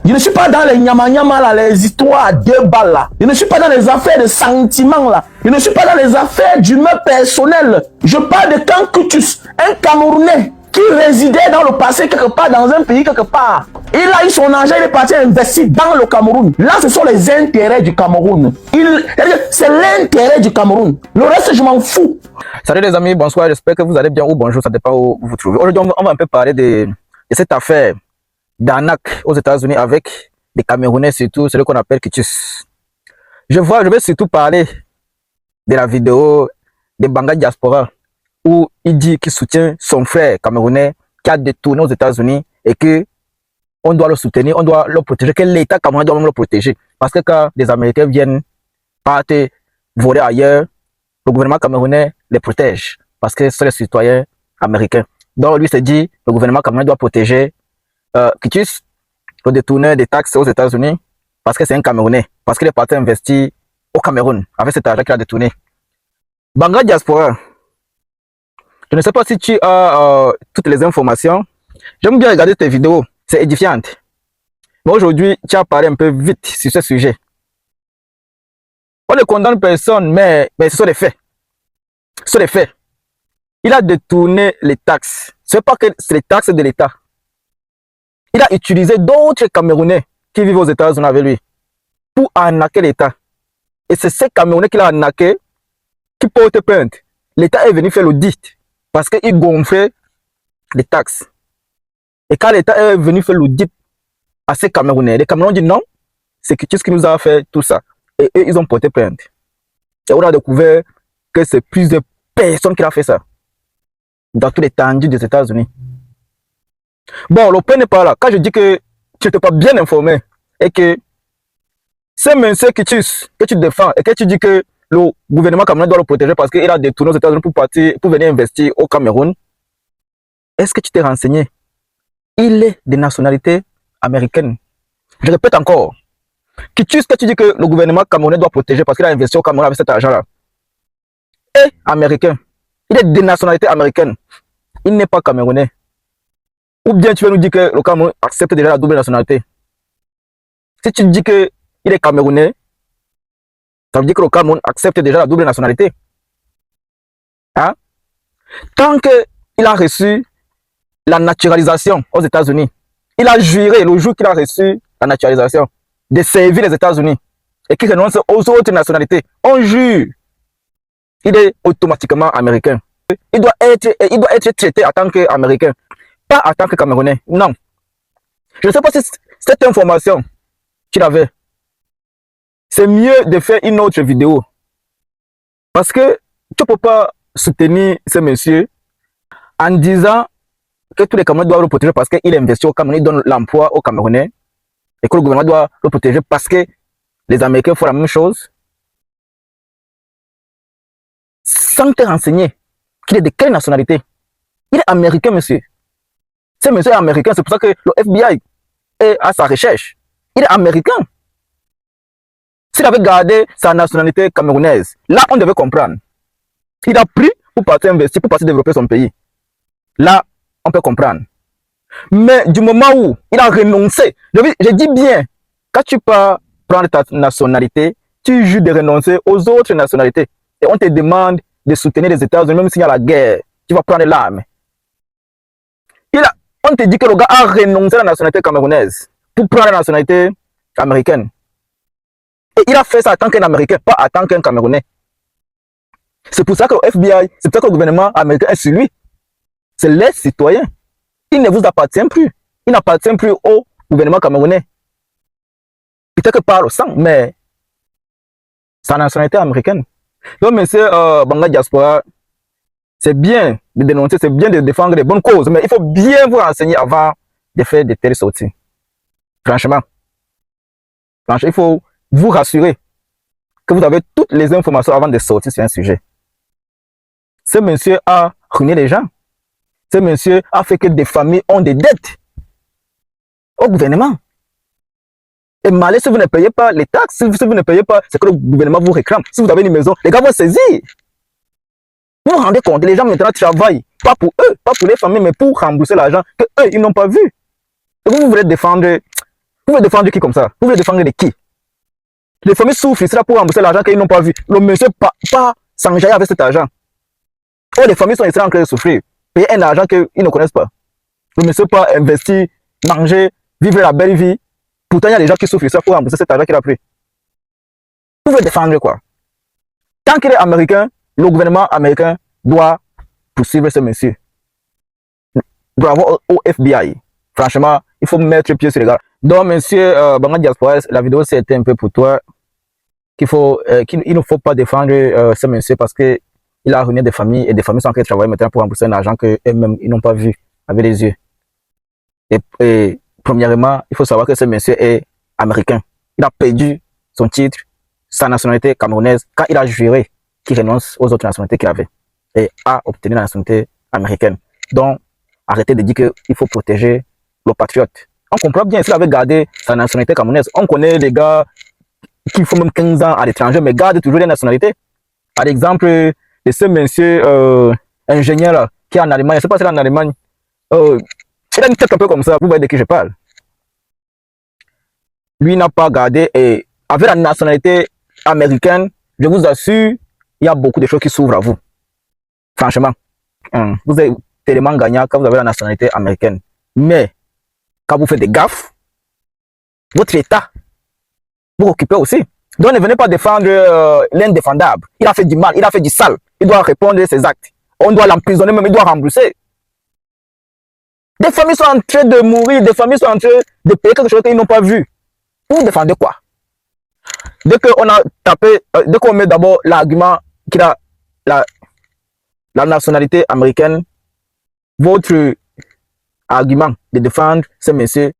Je ne suis pas dans les nyama-nyama là, les histoires à 2 balles là. Je ne suis pas dans les affaires de sentiments là. Je ne suis pas dans les affaires d'humeur personnelle. Je parle de Kankutus, un Camerounais qui résidait dans le passé quelque part, dans un pays quelque part. Il a eu son argent, il est parti investir dans le Cameroun. Là, ce sont les intérêts du Cameroun. C'est l'intérêt du Cameroun. Le reste, je m'en fous. Salut les amis, bonsoir, j'espère que vous allez bien ou bonjour, ça dépend où vous vous trouvez. Aujourd'hui, on va un peu parler de cette affaire d'arnaque aux États-Unis avec les Camerounais, surtout celui qu'on appelle Kitus. Je vais surtout parler de la vidéo de Banga Diaspora où il dit qu'il soutient son frère camerounais qui a détourné aux États-Unis et que on doit le soutenir, on doit le protéger, que l'État camerounais doit même le protéger. Parce que quand les Américains viennent partir voler ailleurs, le gouvernement camerounais les protège parce que ce sont les citoyens américains. Donc lui se dit, le gouvernement camerounais doit protéger Kitus, le détourneur des taxes aux États-Unis, parce que c'est un Camerounais, parce qu'il est parti investir au Cameroun avec cet argent qu'il a détourné. Banga Diaspora, je ne sais pas si tu as toutes les informations. J'aime bien regarder tes vidéos, c'est édifiant. Mais aujourd'hui, tu as parlé un peu vite sur ce sujet. On ne condamne personne, mais ce sont les faits. Ce sont les faits. Il a détourné les taxes. Ce n'est pas que c'est les taxes de l'État. Il a utilisé d'autres Camerounais qui vivent aux États-Unis avec lui pour arnaquer l'État. Et c'est ces Camerounais qu'il a arnaqué qui portent plainte. L'État est venu faire l'audit parce qu'il gonflait les taxes. Et quand l'État est venu faire l'audit à ces Camerounais, les Camerounais ont dit non, c'est Kitus qui nous a fait tout ça. Et eux, ils ont porté plainte. Et on a découvert que c'est plusieurs personnes qui ont fait ça. Dans toute l'étendue des États-Unis. Bon, le point n'est pas là. Quand je dis que tu n'es pas bien informé et que c'est monsieur Kitus que tu défends et que tu dis que le gouvernement camerounais doit le protéger parce qu'il a détourné aux États-Unis pour venir investir au Cameroun, est-ce que tu t'es renseigné? Il est de nationalité américaine. Je répète encore. Kitus que tu dis que le gouvernement camerounais doit protéger parce qu'il a investi au Cameroun avec cet argent-là est américain. Il est de nationalité américaine. Il n'est pas camerounais. Ou bien tu vas nous dire que le Cameroun accepte déjà la double nationalité. Si tu dis qu'il est camerounais, ça veut dire que le Cameroun accepte déjà la double nationalité. Hein? Tant qu'il a reçu la naturalisation aux États-Unis, il a juré le jour qu'il a reçu la naturalisation de servir les États-Unis et qu'il renonce aux autres nationalités. On jure. Il est automatiquement américain. Il doit être traité en tant qu'américain. Pas en tant que Camerounais, non. Je ne sais pas si cette information, tu l'avais. C'est mieux de faire une autre vidéo. Parce que tu ne peux pas soutenir ce monsieur en disant que tous les Camerounais doivent le protéger parce qu'il investit au Cameroun, il donne l'emploi aux Camerounais et que le gouvernement doit le protéger parce que les Américains font la même chose. Sans te renseigner qu'il est de quelle nationalité. Il est américain, monsieur. Ce monsieur est américain, c'est pour ça que le FBI est à sa recherche. Il est américain. S'il avait gardé sa nationalité camerounaise, là, on devait comprendre. Il a pris pour partir investir, pour partir développer son pays. Là, on peut comprendre. Mais du moment où il a renoncé, je dis bien, quand tu peux prendre ta nationalité, tu jures de renoncer aux autres nationalités. Et on te demande de soutenir les États-Unis, même s'il y a la guerre. Tu vas prendre l'arme. On te dit que le gars a renoncé à la nationalité camerounaise pour prendre la nationalité américaine. Et il a fait ça en tant qu'un Américain, pas en tant qu'un Camerounais. C'est pour ça que le FBI, c'est pour ça que le gouvernement américain est sur lui. C'est les citoyens. Il ne vous appartient plus. Il n'appartient plus au gouvernement camerounais. Peut-être que par le sang, mais sa nationalité américaine. Donc, monsieur Banga Diaspora, c'est bien de dénoncer, c'est bien de défendre les bonnes causes, mais il faut bien vous renseigner avant de faire de telles sorties. Franchement, il faut vous rassurer que vous avez toutes les informations avant de sortir sur un sujet. Ce monsieur a ruiné les gens. Ce monsieur a fait que des familles ont des dettes au gouvernement. Et malgré si vous ne payez pas les taxes, si vous ne payez pas ce que le gouvernement vous réclame, si vous avez une maison, les gars vont saisir. Vous vous rendez compte, les gens maintenant travaillent, pas pour eux, pas pour les familles, mais pour rembourser l'argent que eux, ils n'ont pas vu. Et vous voulez défendre Vous voulez défendre qui comme ça? Vous voulez défendre de qui? Les familles souffrent, c'est là pour rembourser l'argent qu'ils n'ont pas vu. Le monsieur pas s'enjailler avec cet argent. Oh, les familles sont ici en train de souffrir. Payer un argent qu'ils ne connaissent pas. Le monsieur pas investir, manger, vivre la belle vie. Pourtant, il y a des gens qui souffrent ici pour rembourser cet argent qu'il a pris. Vous voulez défendre quoi? Tant qu'il est américain, le gouvernement américain doit poursuivre ce monsieur. Bravo au FBI. Franchement, il faut mettre pied sur les gars. Donc, monsieur Banga Diaspora, la vidéo c'était un peu pour toi. Qu'il ne faut pas défendre ce monsieur parce que il a ruiné des familles et des familles sont en train de travailler maintenant pour rembourser un argent qu'eux-mêmes ils n'ont pas vu avec les yeux. Et premièrement, il faut savoir que ce monsieur est américain. Il a perdu son titre, sa nationalité camerounaise, quand il a juré qu'il renonce aux autres nationalités qu'il avait et a obtenu la nationalité américaine. Donc, arrêtez de dire qu'il faut protéger le patriote. On comprend bien s'il avait gardé sa nationalité camerounaise. On connaît les gars qui font même 15 ans à l'étranger, mais gardent toujours les nationalités. Par exemple, de ce monsieur ingénieur là, qui est en Allemagne, je ne sais pas si c'est en Allemagne, il a une tête un peu comme ça, vous voyez de qui je parle. Lui n'a pas gardé, et avec la nationalité américaine, je vous assure, il y a beaucoup de choses qui s'ouvrent à vous. Franchement, vous êtes tellement gagnant quand vous avez la nationalité américaine. Mais, quand vous faites des gaffes, votre État, vous occupez aussi. Donc ne venez pas défendre l'indéfendable. Il a fait du mal, il a fait du sale. Il doit répondre de ses actes. On doit l'emprisonner, même il doit rembourser. Des familles sont en train de mourir, des familles sont en train de payer quelque chose qu'ils n'ont pas vu. Vous défendez quoi? Dès qu'on a tapé, dès qu'on met d'abord l'argument qu'il a la nationalité américaine, votre argument de défendre ce monsieur